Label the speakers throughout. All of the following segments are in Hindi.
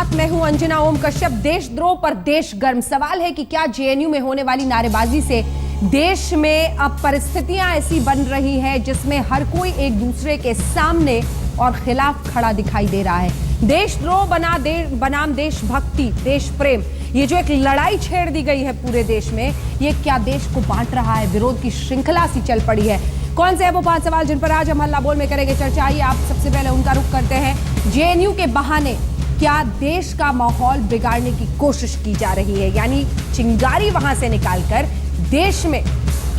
Speaker 1: साथ मैं हूं अंजना ओम कश्यप। देशद्रोह पर देश गर्म। सवाल है कि क्या जेएनयू में होने वाली नारेबाजी से देश में अब परिस्थितियां ऐसी बन रही है जिसमें हर कोई एक दूसरे के सामने और खिलाफ खड़ा दिखाई दे रहा है। देशद्रोह बनाम देशभक्ति, देश प्रेम, ये जो एक लड़ाई छेड़ दी गई है पूरे देश में, ये क्या देश को बांट रहा है? विरोध की श्रृंखला सी चल पड़ी है। कौन से है वो 5 सवाल जिन पर आज हम हल्ला बोल में करेंगे चर्चा। आइए आप सबसे पहले उनका रुख करते हैं। जेएनयू के बहाने क्या देश का माहौल बिगाड़ने की कोशिश की जा रही है? यानी चिंगारी वहां से निकालकर देश में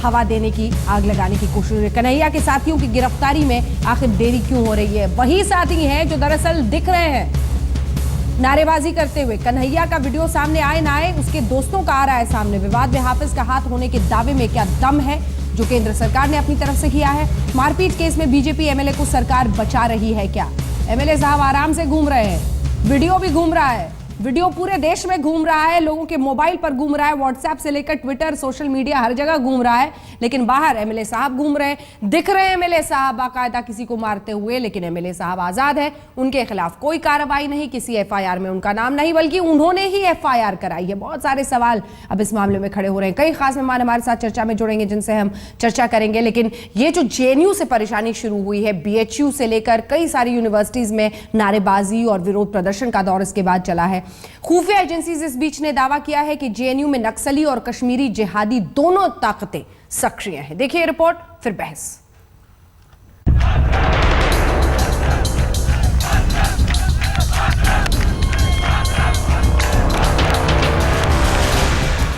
Speaker 1: हवा देने की, आग लगाने की कोशिश है। कन्हैया के साथियों की गिरफ्तारी में आखिर देरी क्यों हो रही है? वही साथी हैं जो दरअसल दिख रहे हैं नारेबाजी करते हुए। कन्हैया का वीडियो सामने आए ना आए, उसके दोस्तों का आ रहा है सामने। विवाद में हाफिज का हाथ होने के दावे में क्या दम है जो केंद्र सरकार ने अपनी तरफ से किया है? मारपीट केस में बीजेपी एमएलए को सरकार बचा रही है क्या? एमएलए साहब आराम से घूम रहे हैं, वीडियो भी घूम रहा है, वीडियो पूरे देश में घूम रहा है, लोगों के मोबाइल पर घूम रहा है, व्हाट्सएप से लेकर ट्विटर, सोशल मीडिया, हर जगह घूम रहा है। लेकिन बाहर एमएलए साहब घूम रहे हैं, दिख रहे हैं एमएलए साहब बाकायदा किसी को मारते हुए। लेकिन एमएलए साहब आजाद है, उनके खिलाफ कोई कार्रवाई नहीं, किसी एफआईआर में उनका नाम नहीं, बल्कि उन्होंने ही एफआईआर कराई है। बहुत सारे सवाल अब इस मामले में खड़े हो रहे हैं। कई खास मेहमान हमारे साथ चर्चा में जुड़ेंगे जिनसे हम चर्चा करेंगे। लेकिन ये जो जेएनयू से परेशानी शुरू हुई है, बीएचयू से लेकर कई सारी यूनिवर्सिटीज में नारेबाजी और विरोध प्रदर्शन का दौर इसके बाद चला है। खुफिया एजेंसीज इस बीच ने दावा किया है कि जेएनयू में नक्सली और कश्मीरी जिहादी दोनों ताकतें सक्रिय हैं। देखिए रिपोर्ट, फिर बहस।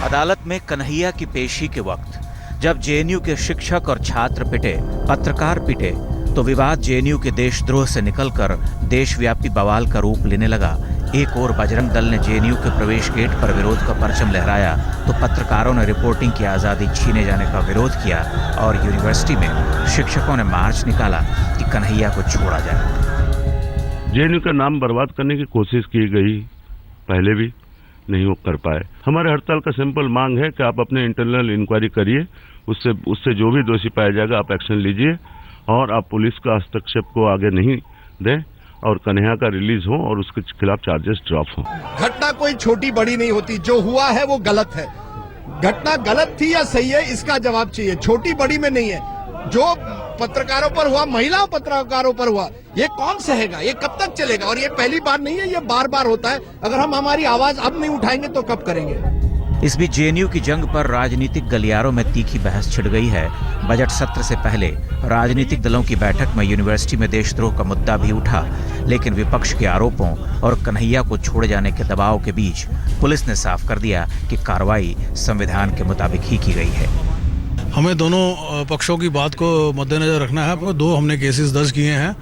Speaker 2: अदालत में कन्हैया की पेशी के वक्त जब जेएनयू के शिक्षक और छात्र पिटे, पत्रकार पिटे, तो विवाद जेएनयू के देशद्रोह से निकलकर देशव्यापी बवाल का रूप लेने लगा। एक और बजरंग दल ने जेएनयू के प्रवेश गेट पर विरोध का परचम लहराया, तो पत्रकारों ने रिपोर्टिंग की आज़ादी छीने जाने का विरोध किया और यूनिवर्सिटी में शिक्षकों ने मार्च निकाला कि कन्हैया को छोड़ा जाए।
Speaker 3: जेएनयू का नाम बर्बाद करने की कोशिश की गई, पहले भी नहीं वो कर पाए। हमारे हड़ताल का सिंपल मांग है कि आप अपने इंटरनल इंक्वायरी करिए, उससे जो भी दोषी पाया जाएगा आप एक्शन लीजिए और आप पुलिस का हस्तक्षेप को आगे नहीं दें और कन्हैया का रिलीज हो और उसके खिलाफ चार्जेस ड्रॉप हो।
Speaker 4: घटना कोई छोटी बड़ी नहीं होती, जो हुआ है वो गलत है। घटना गलत थी या सही है, इसका जवाब चाहिए, छोटी बड़ी में नहीं है। जो पत्रकारों पर हुआ, महिला पत्रकारों पर हुआ, ये कौन सहेगा? ये कब तक चलेगा? और ये पहली बार नहीं है, ये बार बार होता है। अगर हम हमारी आवाज अब नहीं उठाएंगे तो कब करेंगे?
Speaker 2: इस बीच जेएनयू की जंग पर राजनीतिक गलियारों में तीखी बहस छिड़ गई है। बजट सत्र से पहले राजनीतिक दलों की बैठक में यूनिवर्सिटी में देशद्रोह का मुद्दा भी उठा, लेकिन विपक्ष के आरोपों और कन्हैया को छोड़े जाने के दबाव के बीच पुलिस ने साफ कर दिया कि कार्रवाई संविधान के मुताबिक ही की गई है।
Speaker 5: हमें दोनों पक्षों की बात को मद्देनजर रखना है। 2 हमने केसेस दर्ज किए हैं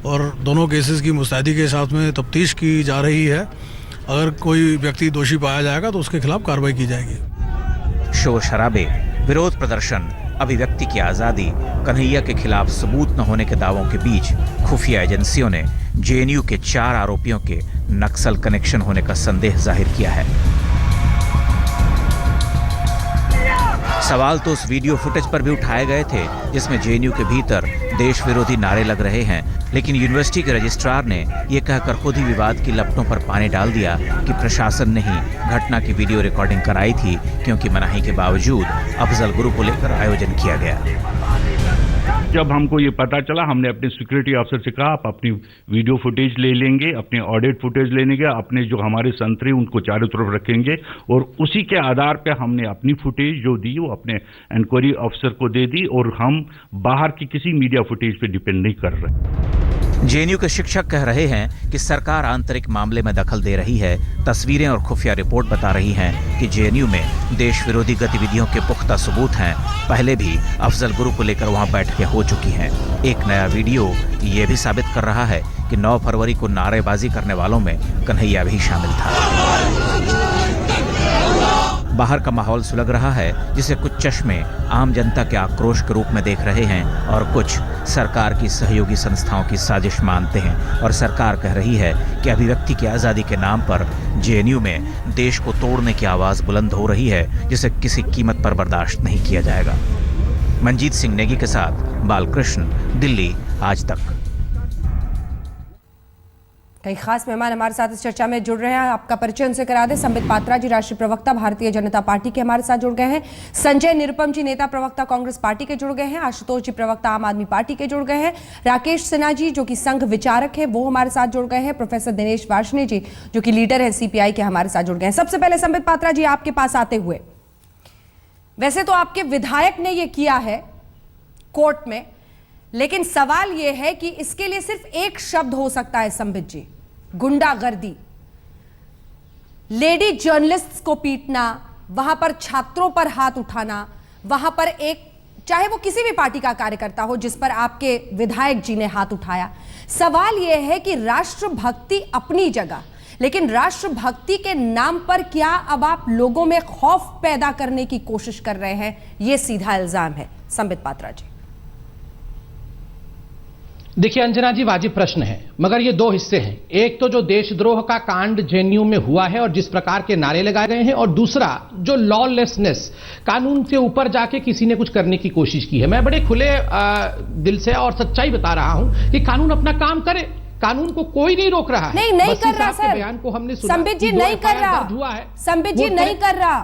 Speaker 5: और दोनों केसेस की मुस्तैदी के साथ में तफ्तीश की जा रही है। अगर कोई व्यक्ति दोषी पाया जाएगा तो उसके खिलाफ कार्रवाई की जाएगी।
Speaker 2: शोर शराबे, विरोध प्रदर्शन, अभिव्यक्ति की आज़ादी, कन्हैया के खिलाफ सबूत न होने के दावों के बीच खुफिया एजेंसियों ने जेएनयू के 4 आरोपियों के नक्सल कनेक्शन होने का संदेह जाहिर किया है। सवाल तो उस वीडियो फुटेज पर भी उठाए गए थे जिसमें जेएनयू के भीतर देश विरोधी नारे लग रहे हैं, लेकिन यूनिवर्सिटी के रजिस्ट्रार ने यह कहकर खुद ही विवाद की लपटों पर पानी डाल दिया कि प्रशासन ने ही घटना की वीडियो रिकॉर्डिंग कराई थी, क्योंकि मनाही के बावजूद अफजल गुरु को लेकर आयोजन किया गया।
Speaker 3: जब हमको ये पता चला, हमने अपने सिक्योरिटी ऑफिसर से कहा आप अपनी वीडियो फुटेज ले लेंगे, अपने ऑडिट फुटेज ले लेंगे, अपने जो हमारे संतरी उनको चारों तरफ रखेंगे और उसी के आधार पे हमने अपनी फुटेज जो दी वो अपने इंक्वायरी ऑफिसर को दे दी और हम बाहर की किसी मीडिया फुटेज पे डिपेंड नहीं कर रहे।
Speaker 2: जेएनयू के शिक्षक कह रहे हैं कि सरकार आंतरिक मामले में दखल दे रही है। तस्वीरें और खुफिया रिपोर्ट बता रही हैं कि जेएनयू में देश विरोधी गतिविधियों के पुख्ता सबूत हैं। पहले भी अफजल गुरु को लेकर वहां बैठकें हो चुकी हैं। एक नया वीडियो ये भी साबित कर रहा है कि 9 फरवरी को नारेबाजी करने वालों में कन्हैया भी शामिल था। बाहर का माहौल सुलग रहा है, जिसे कुछ चश्मे आम जनता के आक्रोश के रूप में देख रहे हैं और कुछ सरकार की सहयोगी संस्थाओं की साजिश मानते हैं। और सरकार कह रही है कि अभिव्यक्ति की आज़ादी के नाम पर जेएनयू में देश को तोड़ने की आवाज़ बुलंद हो रही है, जिसे किसी कीमत पर बर्दाश्त नहीं किया जाएगा। मंजीत सिंह नेगी के साथ बालकृष्ण, दिल्ली आज तक।
Speaker 1: कई खास मेहमान हमारे साथ इस चर्चा में जुड़ रहे हैं। आपका परिचय उनसे करा दें। संबित पात्रा जी राष्ट्रीय प्रवक्ता भारतीय जनता पार्टी के हमारे साथ जुड़ गए हैं। संजय निरुपम जी नेता प्रवक्ता कांग्रेस पार्टी के जुड़ गए हैं। आशुतोष जी प्रवक्ता आम आदमी पार्टी के जुड़ गए हैं। राकेश सिन्हा जी जो कि संघ विचारक है वो हमारे साथ जुड़ गए हैं। प्रोफेसर दिनेश वार्ष्णेय जी जो कि लीडर है सीपीआई के हमारे साथ जुड़ गए हैं। सबसे पहले संबित पात्रा जी आपके पास आते हुए, वैसे तो आपके विधायक ने ये किया है कोर्ट में, लेकिन सवाल यह है कि इसके लिए सिर्फ एक शब्द हो सकता है संबित जी, गुंडागर्दी। लेडी जर्नलिस्ट्स को पीटना, वहां पर छात्रों पर हाथ उठाना, वहां पर एक चाहे वो किसी भी पार्टी का कार्यकर्ता हो जिस पर आपके विधायक जी ने हाथ उठाया। सवाल यह है कि राष्ट्रभक्ति अपनी जगह, लेकिन राष्ट्रभक्ति के नाम पर क्या अब आप लोगों में खौफ पैदा करने की कोशिश कर रहे हैं? यह सीधा इल्जाम है संबित पात्रा जी।
Speaker 6: देखिए अंजना जी, वाजिब प्रश्न है, मगर ये दो हिस्से हैं। एक तो जो देशद्रोह का कांड जेएनयू में हुआ है और जिस प्रकार के नारे लगाए गए हैं, और दूसरा जो लॉलेसनेस, कानून से ऊपर जाके किसी ने कुछ करने की कोशिश की है। मैं बड़े खुले दिल से और सच्चाई बता रहा हूं कि कानून अपना काम करे, कानून को कोई नहीं रोक रहा है।
Speaker 1: नहीं कर रहा सर।
Speaker 6: बयान को हमने सुना,
Speaker 1: संबित जी नहीं कर रहा, संबित जी नहीं कर रहा।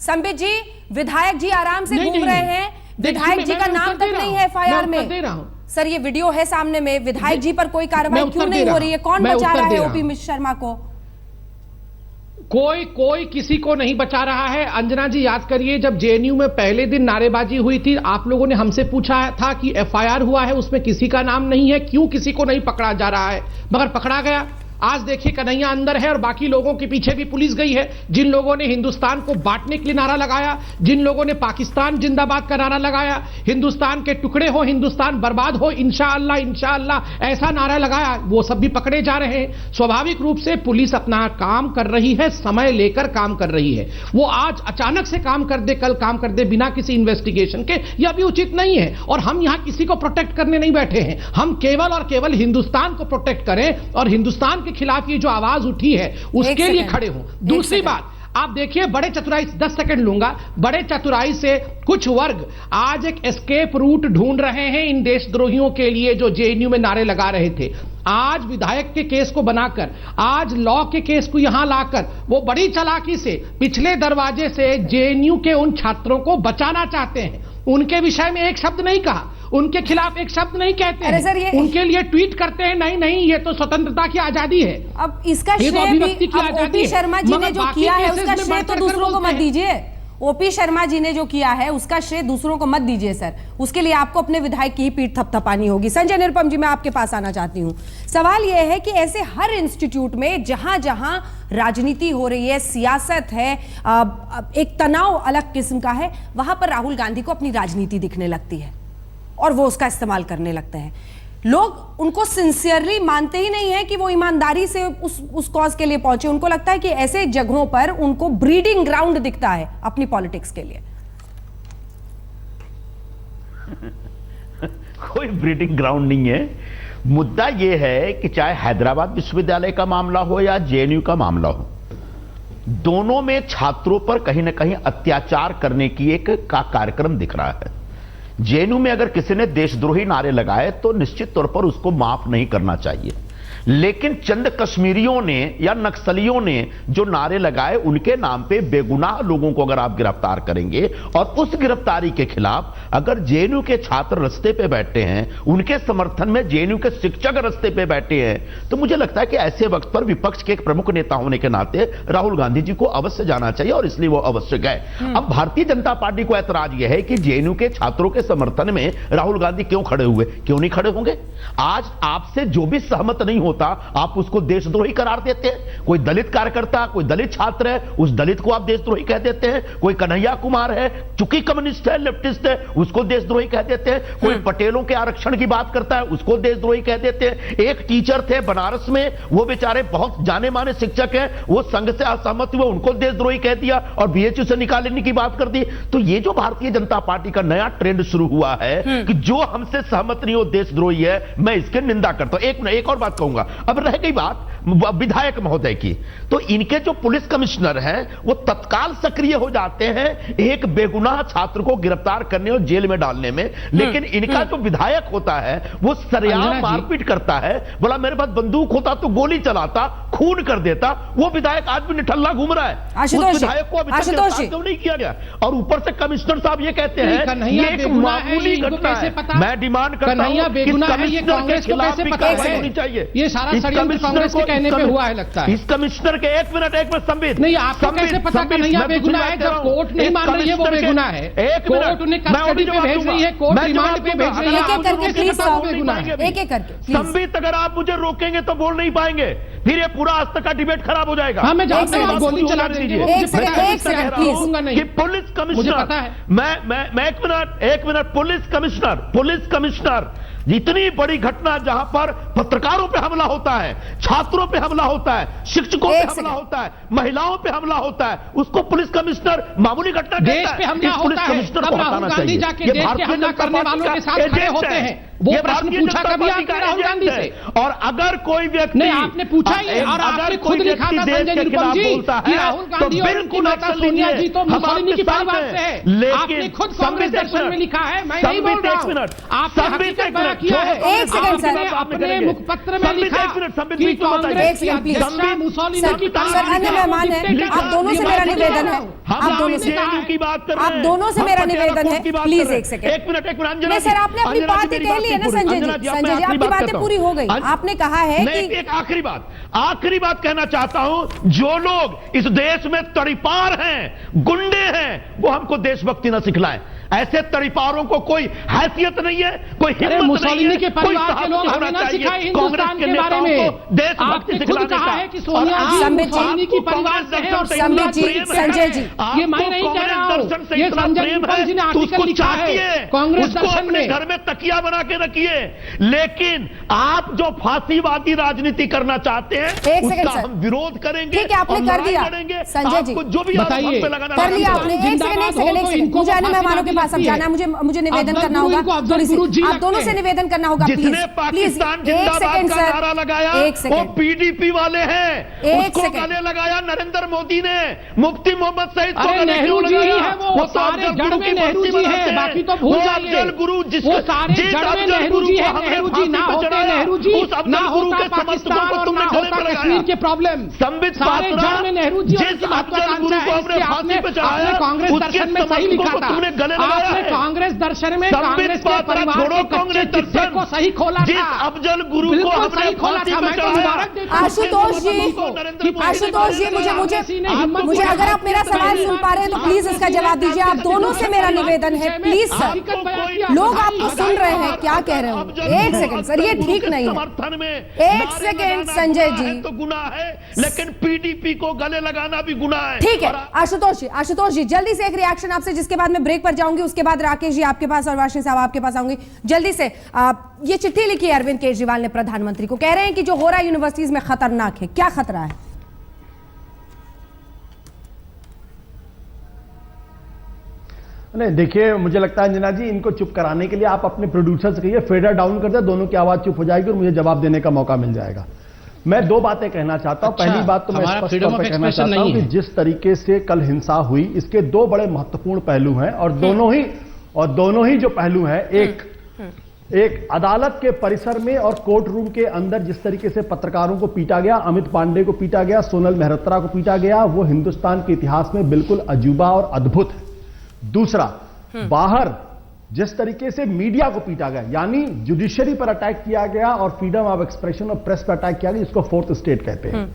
Speaker 1: संबित जी, विधायक जी आराम से घूम रहे हैं, विधायक जी का नाम तक नहीं है एफआईआर में। सर ये वीडियो है सामने में, विधायक जी पर कोई कार्रवाई क्यों नहीं हो रही है? कौन बचा रहा है ओपी शर्मा को?
Speaker 6: कोई किसी को नहीं बचा रहा है। अंजना जी याद करिए, जब जेएनयू में पहले दिन नारेबाजी हुई थी, आप लोगों ने हमसे पूछा था कि एफआईआर हुआ है उसमें किसी का नाम नहीं है, क्यों किसी को नहीं पकड़ा जा रहा है? मगर पकड़ा गया। आज देखिए कन्हैया अंदर है और बाकी लोगों के पीछे भी पुलिस गई है। जिन लोगों ने हिंदुस्तान को बांटने के लिए नारा लगाया, जिन लोगों ने पाकिस्तान जिंदाबाद का नारा लगाया, हिंदुस्तान के टुकड़े हो, हिंदुस्तान बर्बाद हो, इंशाअल्लाह इंशाअल्लाह ऐसा नारा लगाया, वो सब भी पकड़े जा रहे हैं। स्वाभाविक रूप से पुलिस अपना काम कर रही है, समय लेकर काम कर रही है। वो आज अचानक से काम कर दे, कल काम कर दे बिना किसी इन्वेस्टिगेशन के, यह भी उचित नहीं है। और हम यहां किसी को प्रोटेक्ट करने नहीं बैठे हैं, हम केवल और केवल हिंदुस्तान को प्रोटेक्ट करें और हिंदुस्तान के खिलाफ ये जो आवाज उठी है उसके लिए खड़े हों। दूसरी बात, आप देखिए बड़े चतुराई, 10 सेकंड लूंगा, बड़े चतुराई से कुछ वर्ग आज एक एस्केप रूट ढूंढ रहे हैं इन देशद्रोहियों के लिए जो जेएनयू में नारे लगा रहे थे। आज विधायक के केस को बनाकर, आज लॉ के केस को यहां लाकर वो बड़ी चालाकी से पिछले दरवाजे से जेएनयू के उन छात्रों को बचाना चाहते हैं। उनके विषय में एक शब्द नहीं कहा, उनके खिलाफ एक शब्द नहीं कहते हैं, उनके लिए ट्वीट करते हैं नहीं ये तो स्वतंत्रता की आजादी है।
Speaker 1: अब इसका श्रेय भी ओपी शर्मा जी ने जो किया है उसका श्रेय तो दूसरों को मत दीजिए। ओपी शर्मा जी ने जो किया है उसका श्रेय दूसरों को मत दीजिए सर, उसके लिए आपको अपने विधायक की ही पीठ थपथपानी होगी। संजय निरुपम जी, मैं आपके पास आना चाहती हूं। सवाल यह है कि ऐसे हर इंस्टीट्यूट में जहां जहां राजनीति हो रही है, सियासत है, एक तनाव अलग किस्म का है, वहां पर राहुल गांधी को अपनी राजनीति दिखने लगती है और वो उसका इस्तेमाल करने लगते हैं। लोग उनको सिंसियरली मानते ही नहीं है कि वो ईमानदारी से उस कॉज के लिए पहुंचे। उनको लगता है कि ऐसे जगहों पर उनको ब्रीडिंग ग्राउंड दिखता है अपनी पॉलिटिक्स के लिए।
Speaker 7: कोई ब्रीडिंग ग्राउंड नहीं है। मुद्दा यह है कि चाहे हैदराबाद विश्वविद्यालय का मामला हो या जेएनयू का मामला हो, दोनों में छात्रों पर कहीं ना कहीं अत्याचार करने की एक का कार्यक्रम दिख रहा है। जेएनयू में अगर किसी ने देशद्रोही नारे लगाए तो निश्चित तौर पर उसको माफ नहीं करना चाहिए, लेकिन चंद कश्मीरियों ने या नक्सलियों ने जो नारे लगाए उनके नाम पे बेगुनाह लोगों को अगर आप गिरफ्तार करेंगे और उस गिरफ्तारी के खिलाफ अगर जेएनयू के छात्र रास्ते पे बैठे हैं, उनके समर्थन में जेएनयू के शिक्षक रास्ते पे बैठे हैं, तो मुझे लगता है कि ऐसे वक्त पर विपक्ष के एक प्रमुख नेता होने के नाते राहुल गांधी जी को अवश्य जाना चाहिए और इसलिए वो अवश्य गए। अब भारतीय जनता पार्टी को ऐतराज यह है कि जेएनयू के छात्रों के समर्थन में राहुल गांधी क्यों खड़े हुए, क्यों नहीं खड़े होंगे? आज आपसे जो भी सहमत नहीं होता आप उसको देशद्रोही करार देते हैं। कोई दलित कार्यकर्ता, कोई दलित छात्र है, उस दलित को आप देशद्रोही कह देते हैं। कोई कन्हैया कुमार है, चूंकि कम्युनिस्ट है, लेफ्टिस्ट है, उसको देशद्रोही कह देते हैं। कोई पटेलों के आरक्षण की बात करता है, उसको देशद्रोही कह देते हैं। एक टीचर थे बनारस में, वो बेचारे बहुत जाने माने शिक्षक हैं, वो संघ से असहमत हुए, उनको देशद्रोही कह दिया और बीएचयू से निकालने की बात कर दी। तो ये जो भारतीय जनता पार्टी का नया ट्रेंड शुरू हुआ है कि जो हमसे सहमत नहीं हो देशद्रोही है, मैं इसकी निंदा करता हूं। एक और बात कहूंगा, दूंगा। अब रह गई बात विधायक महोदय की, तो इनके जो पुलिस कमिश्नर हैं वो तत्काल सक्रिय हो जाते हैं एक बेगुनाह छात्र को गिरफ्तार करने और जेल में डालने में, लेकिन इनका जो विधायक होता है वो सरेआम मारपीट करता है। बोला मेरे पास बंदूक होता तो गोली चलाता, खून कर देता। वो विधायक आज भी निठल्ला घूम रहा है, उस विधायक को अभी तक गिरफ्तार क्यों नहीं किया गया? और ऊपर से कमिश्नर साहब ये कहते हैं ये एक मामूली घटना है। मैं डिमांड करता हूं कि कमिश्नर के खिलाफ भी कार्रवाई होनी चाहिए।
Speaker 6: ये सारा षड्यंत्र कांग्रेस के कहने पे हुआ है लगता है।
Speaker 7: इस कमिश्नर के एक मिनट संबित
Speaker 6: नहीं, आपको कैसे पता कन्हैया बेगुनाह है जब कोर्ट नहीं मान रही है वो बेगुनाह है? कोर्ट उन्हें कस्टडी पे भेज रही है, कोर्ट रिमांड पे भेज रही है।
Speaker 7: संबित अगर आप मुझे रोकेंगे तो बोल नहीं पाएंगे, फिर ये पूरा आज तक का डिबेट खराब हो जाएगा।
Speaker 6: हाँ, मैं जानता हूं आप गोली चला दीजिए।
Speaker 7: कि पुलिस कमिश्नर, मैं एक मिनट पुलिस कमिश्नर इतनी बड़ी घटना जहां पर पत्रकारों पे हमला होता है, छात्रों पे हमला होता है, शिक्षकों पे हमला होता है, महिलाओं पे हमला होता है, उसको पुलिस कमिश्नर मामूली घटना कहता है।
Speaker 6: देश पे हमला होता है तब राहुल गांधी जाके देश के हमला करने वालों के साथ खड़े होते हैं। वो प्रश्न पूछा कभी आपने राहुल गांधी से?
Speaker 7: और अगर कोई व्यक्ति
Speaker 6: नहीं, आपने पूछा ही और आपने खुद लिखा था संजय निरुपम जी कि राहुल गांधी और उनकी माता सोनिया जी तो मुसोलिनी की परिवार से है। आपने खुद कांग्रेस दर्शन में लिखा है, मैं नहीं बोल रहा हूं। आपने हकीकत बयां किया है।
Speaker 1: एक सेकंड सर,
Speaker 6: अपने मुखपत्र में लिखा कि कांग्रेस की अध्यक्षा मुसोलिनी की
Speaker 1: सर, अन्य मेहमान है, आप दोनों से मेरा निवेदन है, आप दोनों से मेरा निवेदन है, प्लीज एक सेकंड।
Speaker 7: एक मिनट
Speaker 1: नहीं सर, आपने अपनी बात कह ली है ना संजय जी, आपकी बातें पूरी हो गई। आपने कहा है कि
Speaker 7: एक आखिरी बात कहना चाहता हूं, जो लोग इस देश में तड़ीपार हैं, गुंडे हैं, वो हमको देशभक्ति न सिखलाएं। ऐसे तड़ीपारों को कोई हैसियत नहीं है, कोई हिम्मत नहीं है,
Speaker 6: के परिवार के लोग हमें ना सिखाए हिंदुस्तान के बारे में।
Speaker 7: देशभक्ति
Speaker 6: खुद कहा है कि सोनिया जी मुसोलिनी की परिवार से है और
Speaker 1: संबित जी, संजय जी,
Speaker 6: ये मैं नहीं कह रहा हूं, ये संजय निरुपम जी ने आर्टिकल लिखा है कांग्रेस दर्शन में।
Speaker 7: घर में तकिया बना के रखिए, लेकिन आप जो फांसीवादी राजनीति करना चाहते हैं उसका हम विरोध करेंगे।
Speaker 1: ठीक है, आपने कर दिया संजय जी,
Speaker 7: जो भी
Speaker 6: बताइए
Speaker 1: कर लिया आपने। एक सेकंड, मुझे अन्य मेहमानों के पास अब जाना है, मुझे निवेदन करना होगा, आप दोनों से निवेदन करना होगा प्लीज।
Speaker 7: पाकिस्तान जिंदाबाद का नारा लगाया वो पीडीपी वाले हैं, उसको गले लगाया नरेंद्र मोदी ने, मुफ्ती मोहम्मद सईद को गले
Speaker 6: नेहरू जी ही है, वो सारे जड़ में नेहरू जी है, बाकी तो भूल जाइए।
Speaker 7: अफजल गुरु
Speaker 6: वो सारे जड़ में नेहरू जी है, नेहरू जी ना होते नेहरू जी ना होता पाकिस्तान और ना होता कश्मीर के प्रॉब्लम। सारे जड़ में नेहरू जी और महत्वाकांक्षा है, इसलिए आपने कांग्रेस दर्शन में सही लिखा था। आपने कांग्रेस दर्शन में कांग्रेस के परिवार के कच्चे चिट्ठे को सही खोला था,
Speaker 7: अफजल गुरु को
Speaker 6: हमने सही खोला था। मैं तो मुबारक देता हूं
Speaker 1: आशुतोष जी, मुझे अगर आप मेरा सवाल सुन पा रहे हैं तो प्लीज इसका जवाब दीजिए। आप दोनों से मेरा निवेदन है, प्लीज सर, लोग आपको सुन रहे हैं, क्या कह रहे हो? एक सेकंड सर, ये ठीक नहीं है। एक सेकंड संजय जी,
Speaker 7: तो गुनाह है, लेकिन पीडीपी को गले लगाना भी गुनाह है।
Speaker 1: ठीक है आशुतोष जी, जल्दी से एक रिएक्शन आपसे, जिसके बाद मैं ब्रेक पर जाऊंगी, उसके बाद राकेश जी आपके पास और वाशनी साहब आपके पास आऊंगी। जल्दी से ये चिट्ठी लिखी है अरविंद केजरीवाल ने प्रधानमंत्री को, कह रहे हैं कि जो हो रहा है यूनिवर्सिटीज में खतरनाक है। क्या खतरा है?
Speaker 8: नहीं देखिए, मुझे लगता है अंजना जी, इनको चुप कराने के लिए आप अपने प्रोड्यूसर से कहिए फेडर डाउन कर दे, दोनों की आवाज चुप हो जाएगी और मुझे जवाब देने का मौका मिल जाएगा। मैं दो बातें कहना चाहता हूं। पहली बात तो मैं स्पष्ट तौर पर कहना चाहता हूं कि जिस तरीके से कल हिंसा हुई, इसके दो बड़े महत्वपूर्ण पहलू हैं और दोनों ही जो पहलू हैं, एक अदालत के परिसर में और कोर्ट रूम के अंदर जिस तरीके से पत्रकारों को पीटा गया, अमित पांडे को पीटा गया, सोनल मेहरोत्रा को पीटा गया, वो हिंदुस्तान के इतिहास में बिल्कुल अजूबा और अद्भुत है। दूसरा, बाहर जिस तरीके से मीडिया को पीटा गया, यानी जुडिशरी पर अटैक किया गया और फ्रीडम ऑफ एक्सप्रेशन और प्रेस पर अटैक किया गया, जिसको फोर्थ स्टेट कहते हैं,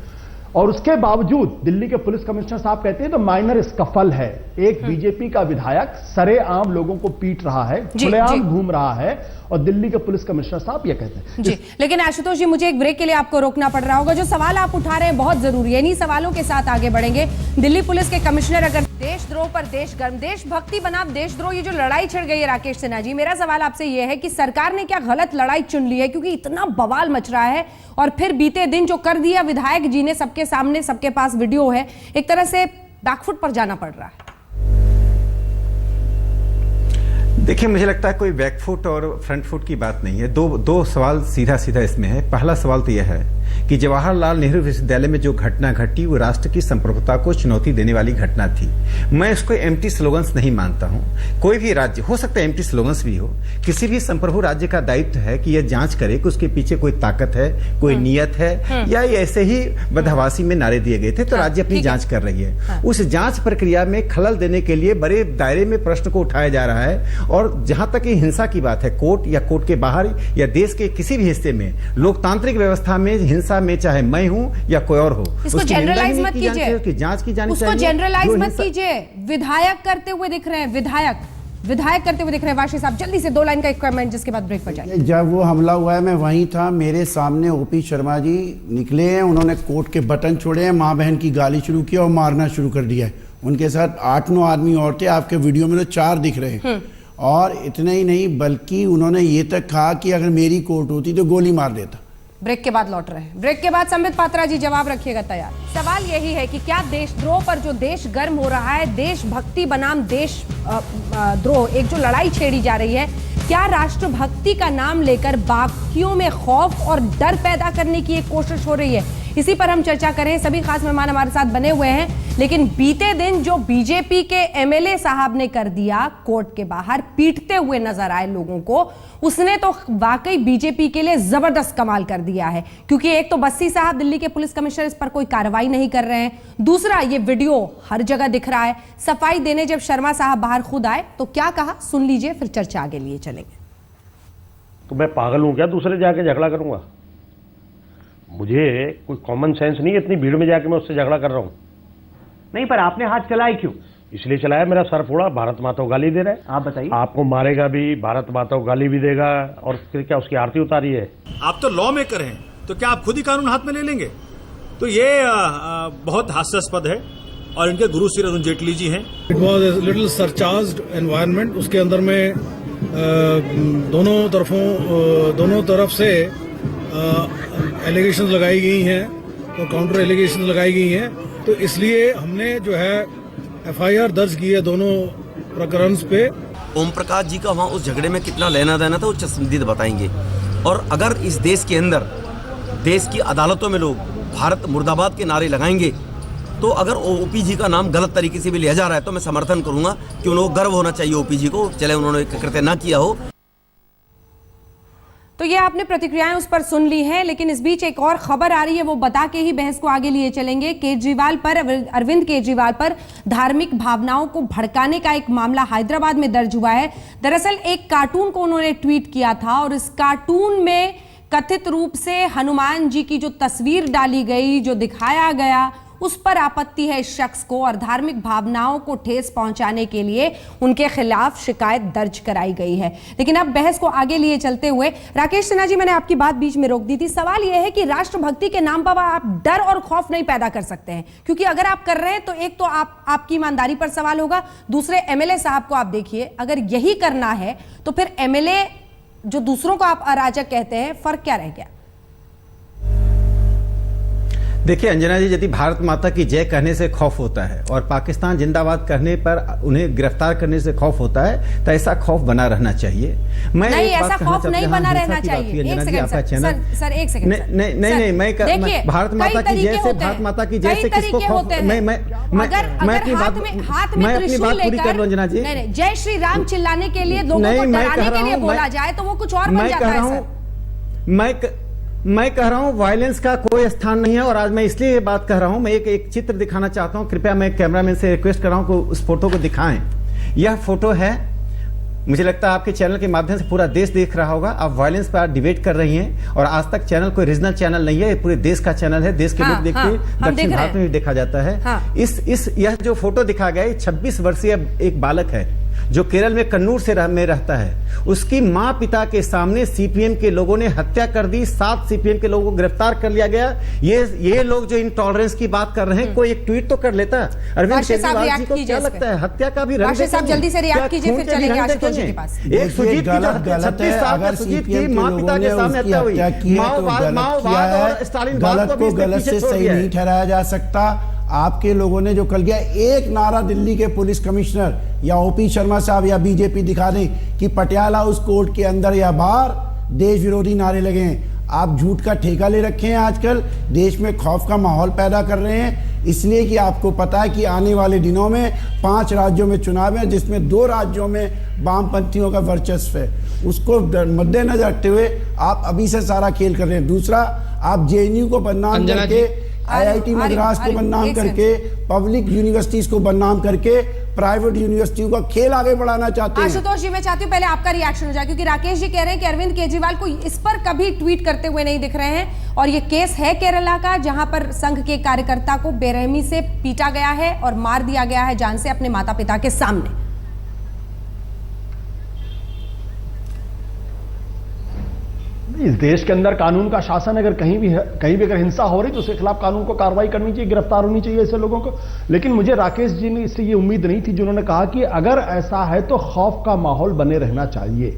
Speaker 8: और उसके बावजूद दिल्ली के पुलिस कमिश्नर साहब कहते हैं तो माइनर स्कफल है। एक बीजेपी का विधायक सरेआम लोगों को पीट रहा है, खुलेआम घूम रहा है, और दिल्ली के पुलिस कमिश्नर साहब ये कहते हैं
Speaker 1: जी। लेकिन आशुतोष जी, मुझे एक ब्रेक के लिए आपको रोकना पड़ रहा होगा। जो सवाल आप उठा रहे हैं बहुत जरूरी है, इन्हीं सवालों के साथ आगे बढ़ेंगे। दिल्ली पुलिस के कमिश्नर अगर देशद्रोह पर देश गर्म, देशभक्ति बनाम देशद्रोह, ये जो लड़ाई छिड़ गई है राकेश सिन्हा जी, मेरा सवाल आपसे ये है कि सरकार ने क्या गलत लड़ाई चुन ली है? क्योंकि इतना बवाल मच रहा है और फिर बीते दिन जो कर दिया विधायक जी ने, सबके सामने, सबके पास वीडियो है, एक तरह से बैकफुट पर जाना पड़ रहा है।
Speaker 9: देखिए, मुझे लगता है कोई बैक फुट और फ्रंट फुट की बात नहीं है। दो सवाल सीधा सीधा इसमें है। पहला सवाल तो यह है कि जवाहरलाल नेहरू विश्वविद्यालय में जो घटना घटी वो राष्ट्र की संप्रभुता को चुनौती देने वाली घटना थी। मैं इसको एम्प्टी स्लोगन्स नहीं मानता हूं। कोई भी राज्य, हो सकता है एम्प्टी स्लोगन्स भी हो, किसी भी संप्रभु राज्य का दायित्व है कि यह जांच करे कि उसके पीछे कोई ताकत है, कोई नियत है, या ये ऐसे ही बदहवासी में नारे दिए गए थे तो राज्य अपनी जांच कर रही है। उस जांच प्रक्रिया में खलल देने के लिए बड़े दायरे में प्रश्न को उठाया जा रहा है। और जहां तक ये हिंसा की बात है, कोर्ट या कोर्ट के बाहर या देश के किसी भी हिस्से में, लोकतांत्रिक व्यवस्था में हिंसा में चाहे मैं हूं या कोई और हो,
Speaker 1: इसको जनरलाइज मत कीजिए,
Speaker 9: उसकी जांच की जानी चाहिए।
Speaker 1: उसको जनरलाइज मत कीजिए। विधायक करते हुए दिख रहे हैं, विधायक करते हुए दिख रहे हैं। वाशी साहब जल्दी से 2 लाइन का एक कमेंट, जिसके बाद ब्रेक पर जाएंगे।
Speaker 10: जब वो हमला हुआ है मैं वहीं था, मेरे सामने ओपी शर्मा जी निकले हैं, उन्होंने कोर्ट के बटन छोड़े हैं, माँ बहन की गाली शुरू की और मारना शुरू कर दिया है। उनके साथ 8-9 आदमी और थे, आपके वीडियो में तो 4 दिख रहे हैं। और इतना ही नहीं, बल्कि उन्होंने ये तक कहा कि अगर मेरी कोर्ट होती तो गोली मार देता।
Speaker 1: ब्रेक के बाद लौट रहे हैं। ब्रेक के बाद संबित पात्रा जी जवाब रखिएगा तैयार। सवाल यही है कि क्या देशद्रोह पर जो देश गर्म हो रहा है, देशभक्ति बनाम देशद्रोह, एक जो लड़ाई छेड़ी जा रही है, क्या राष्ट्रभक्ति का नाम लेकर बाकियों में खौफ और डर पैदा करने की एक कोशिश हो रही है? इसी पर हम चर्चा करें। सभी खास मेहमान हमारे साथ बने हुए हैं। लेकिन बीते दिन जो बीजेपी के एमएलए साहब ने कर दिया, कोर्ट के बाहर पीटते हुए नजर आए लोगों को, उसने तो वाकई बीजेपी के लिए जबरदस्त कमाल कर दिया है। क्योंकि एक तो बस्सी साहब दिल्ली के पुलिस कमिश्नर इस पर कोई कार्रवाई नहीं कर रहे हैं, दूसरा ये वीडियो हर जगह दिख रहा है। सफाई देने जब शर्मा साहब बाहर खुद आए तो क्या कहा, सुन लीजिए, फिर चर्चा आगे लिए चलेंगे।
Speaker 8: तो मैं पागल हूं क्या दूसरे जाके झगड़ा करूंगा? मुझे कोई कॉमन सेंस नहीं है, इतनी भीड़ में जाके मैं उससे झगड़ा कर रहा हूं।
Speaker 11: नहीं, पर आपने हाथ चलाए क्यों?
Speaker 8: इसलिए चलाया, मेरा सर फोड़ा, भारत माता को गाली दे रहा है।
Speaker 11: आप बताइए।
Speaker 8: आपको मारेगा भी, भारत माता को गाली भी देगा, और फिर क्या उसकी आरती उतारी है?
Speaker 12: आप तो लॉ मेकर हैं, तो क्या आप खुद ही कानून हाथ में ले लेंगे? तो ये बहुत हास्यास्पद है। और इनके गुरु श्री अरुण जेटली जी हैं।
Speaker 5: It was a little surcharged environment. उसके अंदर में दोनों तरफ से एलिगेशंस लगाई गई हैं और काउंटर एलिगेशंस लगाई गई हैं। तो इसलिए हमने जो है एफआईआर दर्ज की है दोनों प्रकरण पे।
Speaker 13: ओम प्रकाश जी का वहाँ उस झगड़े में कितना लेना देना था वो चश्मदीद बताएंगे। और अगर इस देश के अंदर, देश की अदालतों में लोग भारत मुर्दाबाद के नारे लगाएंगे, तो अगर ओपी जी का नाम गलत तरीके से भी लिया जा रहा है तो मैं समर्थन करूंगा कि उनको गर्व होना चाहिए ओपी जी को, चले उन्होंने कृत्य ना किया हो।
Speaker 1: तो ये आपने प्रतिक्रियाएं उस पर सुन ली हैं। लेकिन इस बीच एक और खबर आ रही है, वो बता के ही बहस को आगे लिए चलेंगे। केजरीवाल पर, अरविंद केजरीवाल पर धार्मिक भावनाओं को भड़काने का एक मामला हैदराबाद में दर्ज हुआ है। दरअसल एक कार्टून को उन्होंने ट्वीट किया था और इस कार्टून में कथित रूप से हनुमान जी की जो तस्वीर डाली गई, जो दिखाया गया, उस पर आपत्ति है इस शख्स को और धार्मिक भावनाओं को ठेस पहुंचाने के लिए उनके खिलाफ शिकायत दर्ज कराई गई है। लेकिन अब बहस को आगे लिए चलते हुए, राकेश सिन्हा जी, मैंने आपकी बात बीच में रोक दी थी। सवाल यह है कि राष्ट्रभक्ति के नाम पर आप डर और खौफ नहीं पैदा कर सकते हैं, क्योंकि अगर आप कर रहे हैं तो एक तो आपकी ईमानदारी पर सवाल होगा, दूसरे एमएलए साहब को आप देखिए, अगर यही करना है तो फिर एमएलए जो दूसरों को आप अराजक कहते हैं, फर्क क्या रह गया?
Speaker 9: देखिए अंजना जी, यदि भारत माता की जय कहने से खौफ होता है और पाकिस्तान जिंदाबाद कहने पर उन्हें गिरफ्तार करने से खौफ होता है, तो ऐसा खौफ बना रहना चाहिए। मैं
Speaker 1: नहीं, ऐसा खौफ नहीं बना रहना चाहिए। एक सेकंड सर, एक सेकंड।
Speaker 9: नहीं, मैं भारत माता की जय से, भारत माता की जय से किसको खौफ? मैं अपनी बात पूरी कर लूं अंजना जी।
Speaker 1: नहीं, जय श्री राम चिल्लाने के लिए, लोगों को डराने के लिए बोला जाए तो वो कुछ और बन जाता है सर।
Speaker 9: मैं कह रहा हूं वायलेंस का कोई स्थान नहीं है। और आज मैं इसलिए ये बात कह रहा हूं, मैं एक चित्र दिखाना चाहता हूं। कृपया मैं कैमरामैन से रिक्वेस्ट कर रहा हूं कि उस फोटो को दिखाएं। यह फोटो है, मुझे लगता है आपके चैनल के माध्यम से पूरा देश देख रहा होगा। आप वायलेंस पर डिबेट कर रही हैं और आज तक चैनल कोई रीजनल चैनल नहीं है, ये पूरे देश का चैनल है। देश के लोग देखते हैं, दक्षिण भारत में भी देखा जाता है। यह जो फोटो दिखा गया, 26 वर्षीय एक बालक है जो केरल में कन्नूर से में रहता है। उसकी मां पिता के सामने सीपीएम के लोगों ने हत्या कर दी। 7 सीपीएम के लोगों को गिरफ्तार कर लिया गया। ये लोग जो इंटॉलरेंस की बात कर रहे हैं, कोई एक ट्वीट तो कर लेता। अरविंद केजरीवाल जी को क्या लगता है हत्या का भी रंग?
Speaker 1: साहब जल्दी से रिएक्ट कीजिए, फिर चलेंगे आशुतोष जी के पास।
Speaker 9: एक सुजीत की मां पिता के सामने हत्या हुई। माओवाद और स्टालिन
Speaker 10: गलत को गलत से सही नहीं ठहराया जा सकता। आपके लोगों ने जो कल किया, एक नारा दिल्ली के पुलिस कमिश्नर या ओपी शर्मा साहब या बीजेपी दिखा दें कि पटियाला हाउस कोर्ट के अंदर या बाहर देश विरोधी नारे लगे हैं। आप झूठ का ठेका ले रखे हैं, आजकल देश में खौफ का माहौल पैदा कर रहे हैं, इसलिए कि आपको पता है कि आने वाले दिनों में 5 राज्यों में चुनाव है, जिसमें 2 राज्यों में वामपंथियों का वर्चस्व है। उसको मद्देनजर रखते हुए आप अभी से सारा खेल कर रहे हैं। दूसरा, आप जेएनयू को बदनाम करके, आईआईटी मद्रास को बदनाम करके, पब्लिक यूनिवर्सिटीज को बदनाम करके प्राइवेट यूनिवर्सिटियों का खेल आगे बढ़ाना चाहते हैं।
Speaker 1: आशुतोष जी, मैं चाहती हूँ पहले आपका रिएक्शन हो जाए, क्योंकि राकेश जी कह रहे हैं कि अरविंद केजरीवाल को इस पर कभी ट्वीट करते हुए नहीं दिख रहे हैं, और ये केस है केरला का, जहां पर संघ के कार्यकर्ता को बेरहमी से पीटा गया है और मार दिया गया है जान से अपने माता पिता के सामने।
Speaker 8: इस देश के अंदर कानून का शासन अगर कहीं भी अगर हिंसा हो रही तो उसके खिलाफ कानून को कार्रवाई करनी चाहिए, गिरफ्तार होनी चाहिए ऐसे लोगों को। लेकिन मुझे राकेश जी ने इससे ये उम्मीद नहीं थी जिन्होंने कहा कि अगर ऐसा है तो खौफ का माहौल बने रहना चाहिए।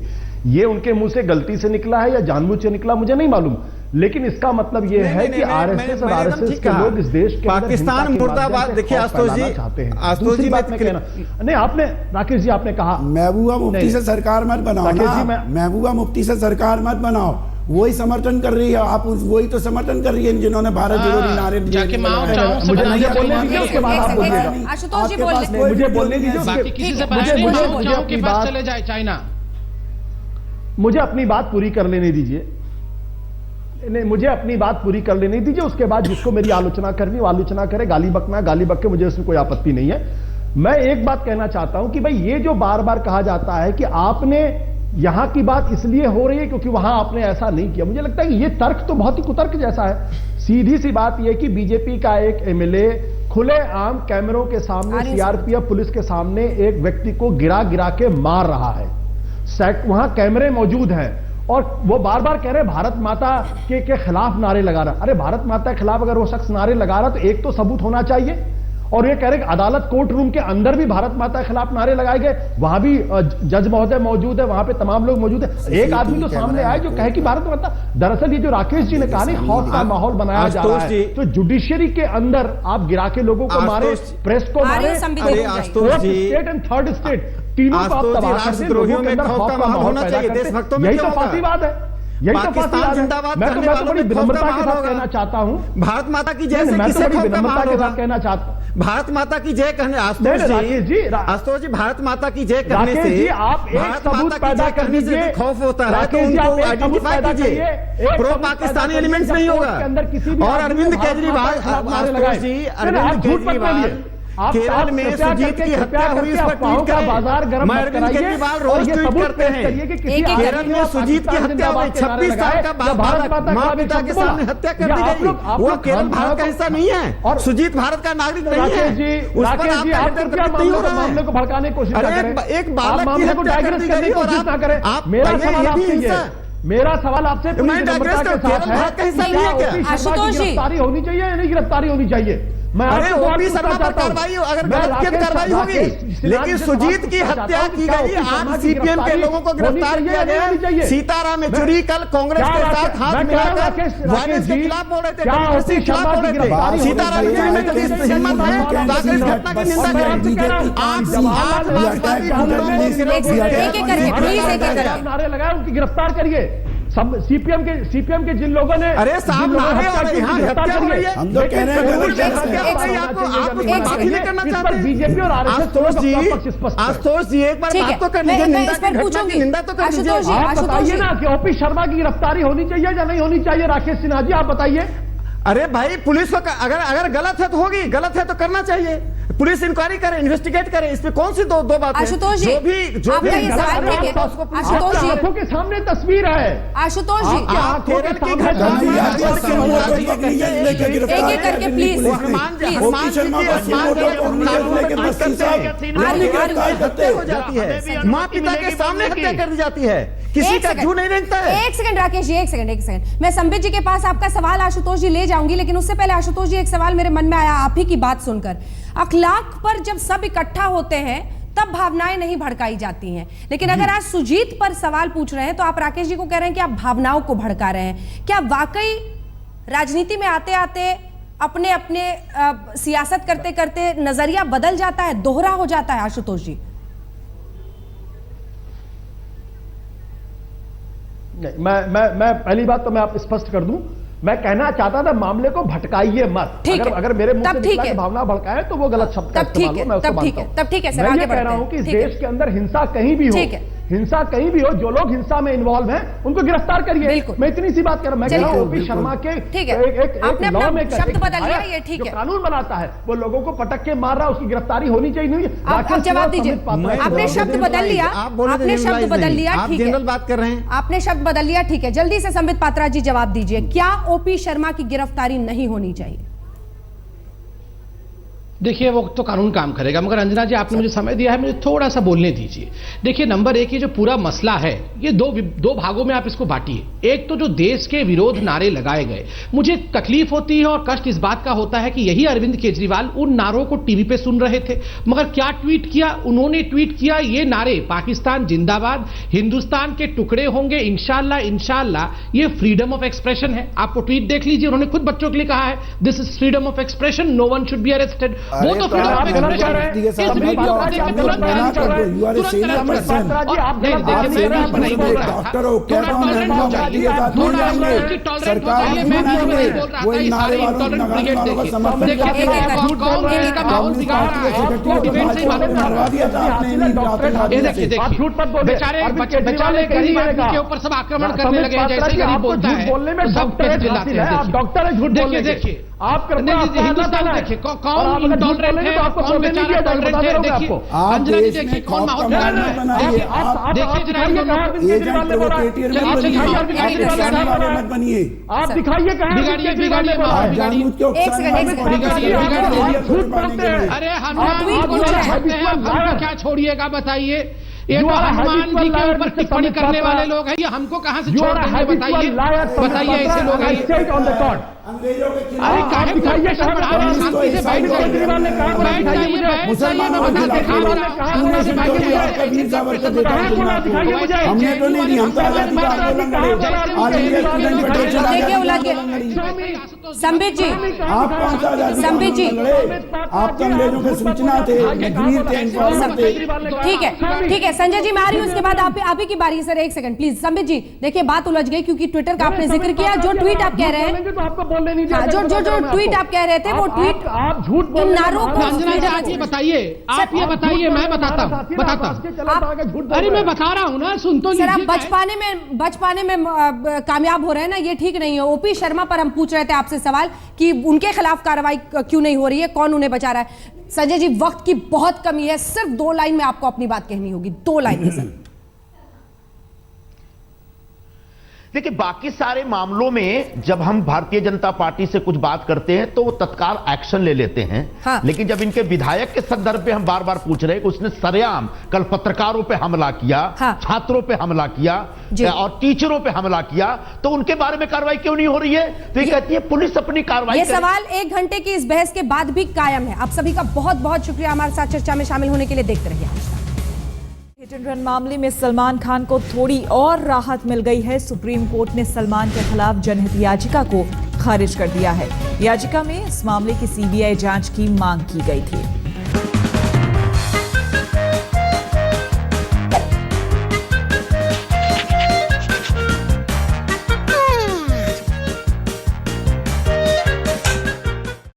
Speaker 8: ये उनके मुंह से गलती से निकला है या जानबूझ से निकला मुझे नहीं मालूम, लेकिन इसका मतलब ये है कि आरएसएस और आरएसएस के लोग इस देश के
Speaker 9: पाकिस्तान मुर्दाबाद। देखिए आशुतोष जी,
Speaker 8: आशुतोष जी बात में कहना नहीं, आपने राकेश जी आपने कहा
Speaker 10: महबूबा मुफ्ती से सरकार मत बनाओ ना, महबूबा मुफ्ती से सरकार मत बनाओ, वही समर्थन कर रही है, आप वही तो समर्थन कर रही है जिन्होंने भारत विरोधी नारे दिए।
Speaker 8: मुझे बोलने दीजिए, उसके बाद आप बोलिएगा।
Speaker 1: आशुतोष जी बोलिए,
Speaker 8: मुझे बोलने दीजिए, मुझे अपनी बात पूरी कर लेने दीजिए। नहीं, मुझे अपनी बात पूरी कर लेने दीजिए, उसके बाद जिसको मेरी आलोचना करनी वो आलोचना करे, गाली बकना गाली बक के, मुझे उसमें कोई आपत्ति नहीं है। मैं एक बात कहना चाहता हूं कि भाई ये जो बार बार कहा जाता है कि आपने यहां की बात इसलिए हो रही है क्योंकि वहां आपने ऐसा नहीं किया, मुझे लगता है कि ये तर्क तो बहुत ही कुतर्क जैसा है। सीधी सी बात यह कि बीजेपी का एक एमएलए खुलेआम कैमरों के सामने सीआरपीएफ पुलिस के सामने एक व्यक्ति को गिरा गिरा के मार रहा है, वहां कैमरे मौजूद हैं, और वो बार बार कह रहे हैं भारत माता के खिलाफ नारे लगा रहा। अरे भारत माता के खिलाफ अगर वो शख्स नारे लगा रहा तो एक तो सबूत होना चाहिए, और ये कह रहे कि अदालत कोर्ट रूम के अंदर भी भारत माता के खिलाफ नारे लगाए गए, वहां भी जज महोदय मौजूद है, वहां पे तमाम लोग मौजूद है। एक आदमी तो सामने आए जो कहे कि भारत माता, दरअसल ये जो राकेश जी ने कहा नहीं खौफ का माहौल बनाया जा रहा है, तो जुडिशरी के अंदर आप गिरा के लोगों को मारे, प्रेस को मारे, स्टेट एंड थर्ड स्टेट तीनों को आप तबाह करते, लोगों के अंदर खौफ का माहौल पैदा करते, यही तो फासीवाद है, यही तो फासीवाद है। मैं तो बड़ी विनम्रता के साथ कहना चाहता हूं,
Speaker 9: भारत माता की जय से
Speaker 8: मैं तो बड़ी विनम्रता के साथ कहना चाहता हूं,
Speaker 9: भारत माता की जय कहने आशुतोष जी भारत माता की जय कहने से
Speaker 8: आप एक सबूत पैदा कर दीजिए,
Speaker 9: खौफ होता है तो उनको आइडेंटिफाई कीजिए, प्रो पाकिस्तानी एलिमेंट्स नहीं होगा। और अरविंद केजरीवाल, आशुतोष जी अरविंद केजरीवाल केरल में सुजीत की हत्या हुई उस पर ट्वीट करें, मैं अरविंद केजरीवाल रोज ट्वीट करते हैं, केरल में सुजीत की हत्या हुई, 26 साल का बालक माँ पिता के सामने हत्या कर दी गई, वो केरल भारत का हिस्सा नहीं है और सुजीत भारत का नागरिक नहीं है, उस पर आप
Speaker 8: मामले को भड़काने की कोशिश करें।
Speaker 9: एक बालक की हत्या कर दी गई और आप
Speaker 8: मेरा सवाल आपसे गिरफ्तारी होनी चाहिए या नहीं गिरफ्तारी होनी चाहिए?
Speaker 9: अरे ओपी शर्मा पर कार्रवाई, अगर गलत कार्रवाई होगी, लेकिन सुजीत की हत्या की गई, आज सीपीएम के लोगों को गिरफ्तार किया गया। सीताराम येचुरी कल कांग्रेस के साथ हाथ मिलाकर वायलेंस के खिलाफ बोल रहे थे, डेमोक्रेसी के खिलाफ बोल रहे थे। सीताराम येचुरी में जल्दी सहमत है, कांग्रेस घटना की निंदा करें।
Speaker 8: नारे लगाए, उनकी गिरफ्तार करिए। सब सीपीएम के जिन लोगों ने,
Speaker 9: अरे साहब नारे और यहाँ हत्या हो रही है,
Speaker 10: हम तो कह रहे हैं
Speaker 8: आपको बीजेपी और आशुतोष
Speaker 9: जी एक बार बात तो कर लीजिए, निंदा तो कर लीजिए।
Speaker 8: आप बताइए ना कि ओपी शर्मा की गिरफ्तारी होनी चाहिए या नहीं होनी चाहिए? राकेश सिन्हा जी आप बताइए।
Speaker 9: अरे भाई पुलिस को अगर गलत है तो होगी, गलत है तो करना चाहिए, पुलिस इंक्वायरी करे, इन्वेस्टिगेट करे, इसमें कौन सी दो बात है?
Speaker 1: आशुतोष जी,
Speaker 9: जो भी
Speaker 8: आशुतोष जी आंखों के सामने तस्वीर है,
Speaker 1: आशुतोष जी
Speaker 8: केरल की घटना
Speaker 1: एक एक करके प्लीज
Speaker 9: हो जाती है, माँ पिता के सामने हत्या कर दी जाती है, किसी का जू नहीं रहता है।
Speaker 1: एक सेकंड राकेश जी, एक सेकंड मैं संबित जी के पास आपका सवाल आशुतोष जी ले जाऊंगी, लेकिन उससे पहले आशुतोष जी एक सवाल मेरे मन में आया आप ही की बात सुनकर। अखलाक पर जब सब इकट्ठा होते हैं तब भावनाएं नहीं भड़काई जाती हैं, लेकिन अगर आज सुजीत पर सवाल पूछ रहे हैं तो आप राकेश जी को कह रहे हैं कि आप भावनाओं को भड़का रहे हैं। क्या वाकई राजनीति में आते आते अपने अपने सियासत करते करते नजरिया बदल जाता है, दोहरा हो जाता है आशुतोष जी?
Speaker 8: नहीं, मैं पहली बात तो मैं आप स्पष्ट कर दूं, मैं कहना चाहता था मामले को भटकाइए मत। अगर मेरे मुंह से निकला कि भावना भड़काए तो वो गलत शब्द का इस्तेमाल हो, मैं उसको मानता हूं।
Speaker 1: तब ठीक है सर,
Speaker 8: मैं
Speaker 1: आगे
Speaker 8: ये कह रहा हूं कि इस देश के अंदर हिंसा कहीं भी हो, हिंसा कहीं भी हो, जो लोग हिंसा में इन्वॉल्व हैं उनको गिरफ्तार करिए। मैं इतनी सी बात कर रहा हूं। मैं कह रहा हूं ओपी शर्मा के एक लॉ मेकर, शब्द बदल लिया, ये ठीक है, कानून बनाता है, वो लोगों को पटक के मार रहा है, उसकी गिरफ्तारी होनी चाहिए।
Speaker 1: आप जवाब दीजिए। आपने शब्द बदल लिया, आपने शब्द बदल लिया, ठीक है,
Speaker 9: बात कर रहे हैं,
Speaker 1: आपने शब्द बदल लिया, ठीक है। जल्दी से संबित पात्रा जी जवाब दीजिए, क्या ओपी शर्मा की गिरफ्तारी नहीं होनी चाहिए?
Speaker 6: देखिए वो तो कानून काम करेगा, मगर अंजना जी आपने मुझे समय दिया है, मुझे थोड़ा सा बोलने दीजिए। देखिए नंबर एक, ये जो पूरा मसला है ये दो भागों में आप इसको बांटिए। एक तो जो देश के विरोध नारे लगाए गए, मुझे तकलीफ होती है और कष्ट इस बात का होता है कि यही अरविंद केजरीवाल उन नारों को टीवी पे सुन रहे थे, मगर क्या ट्वीट किया उन्होंने? ट्वीट किया ये नारे, पाकिस्तान जिंदाबाद, हिंदुस्तान के टुकड़े होंगे इंशाल्लाह इंशाल्लाह। ये फ्रीडम ऑफ एक्सप्रेशन है। आपको ट्वीट देख लीजिए, उन्होंने खुद बच्चों के लिए कहा है this is freedom of expression, no one should be arrested. वो तो फ्रीडम ऑफ एक्सप्रेशन है। इस वीडियो को देख के तुरंत बैन कर दो, बेचारे गरीब आदमी के ऊपर सब आक्रमण करने लगे, जैसे गरीब बोलता है सब चिल्लाते हैं।
Speaker 8: डॉक्टर है झूठ बोलने के।
Speaker 6: देखिए
Speaker 8: आप
Speaker 6: हिंदुस्तान देखिए कौन इंटॉलरेंट है, कौन बेचारा टॉलरेंट है। देखिए अंजना जी देखिए कौन माहौल बना रहा है। देखिए जरा
Speaker 8: आप दिखाइए कहां
Speaker 6: बिगाड़िए माहौल बिगाड़िए।
Speaker 1: एक सेकंड।
Speaker 6: अरे हनुमान क्या छोड़िएगा बताइए? ये तो हनुमान जी के ऊपर टिप्पणी करने वाले लोग हैं, ये हमको कहां से छोड़ देंगे बताइए? बताइए ऐसे लोग हैं। अरे काहे दिखाइए, शांति से बैठ जाइए, बैठ जाइए, बैठ जाइए, मैं बताते
Speaker 10: हमने तो नहीं दी, हम तो आजादी का आंदोलन लड़े।
Speaker 1: संबित जी,
Speaker 10: आप कौन सा आजादी का
Speaker 1: संबित जी,
Speaker 10: आप तो अंग्रेजों के सूचना थे, वीर थे, इन्फॉर्मर थे।
Speaker 1: ठीक है, ठीक है संजय जी, मैं आ रही हूँ, उसके बाद आप ही की बारी है सर। एक सेकंड प्लीज संबित जी। देखिए बात उलझ गई क्योंकि ट्विटर का आपने जिक्र किया, जो ट्वीट आप कह रहे हैं, जो ट्वीट आप कह रहे थे वो ट्वीट
Speaker 8: आप झूठ बोल
Speaker 6: नारों को। अंजना जी आप ये बताइए, आप ये बताइए, मैं बताता हूँ। अरे मैं बता रहा हूँ ना, सुन तो लीजिए।
Speaker 1: सर आप बचपाने में कामयाब हो रहे हैं ना, ये ठीक नहीं है। ओपी शर्मा पर हम पूछ रहे थे आपसे सवाल कि उनके खिलाफ कार्रवाई क्यों नहीं हो रही है, कौन उन्हें बचा रहा है। संजय जी वक्त की बहुत कमी है, सिर्फ 2 लाइन में आपको अपनी बात कहनी होगी, 2 लाइन में सर।
Speaker 7: देखिए बाकी सारे मामलों में जब हम भारतीय जनता पार्टी से कुछ बात करते हैं तो वो तत्काल एक्शन ले लेते हैं।
Speaker 1: हाँ।
Speaker 7: लेकिन जब इनके विधायक के संदर्भ पे हम बार बार पूछ रहे हैं कि उसने सरेआम कल पत्रकारों पे हमला किया,
Speaker 1: हाँ।
Speaker 7: छात्रों पे हमला किया और टीचरों पे हमला किया, तो उनके बारे में कार्रवाई क्यों नहीं हो रही है? तो ये कहती है पुलिस अपनी कार्रवाई।
Speaker 1: ये सवाल 1 घंटे की इस बहस के बाद भी कायम है। आप सभी का बहुत बहुत शुक्रिया हमारे साथ चर्चा में शामिल होने के लिए। देखते रहिए।
Speaker 14: हिट एंड रन मामले में सलमान खान को थोड़ी और राहत मिल गई है। सुप्रीम कोर्ट ने सलमान के खिलाफ जनहित याचिका को खारिज कर दिया है। याचिका में इस मामले की सीबीआई जांच की मांग की गई थी।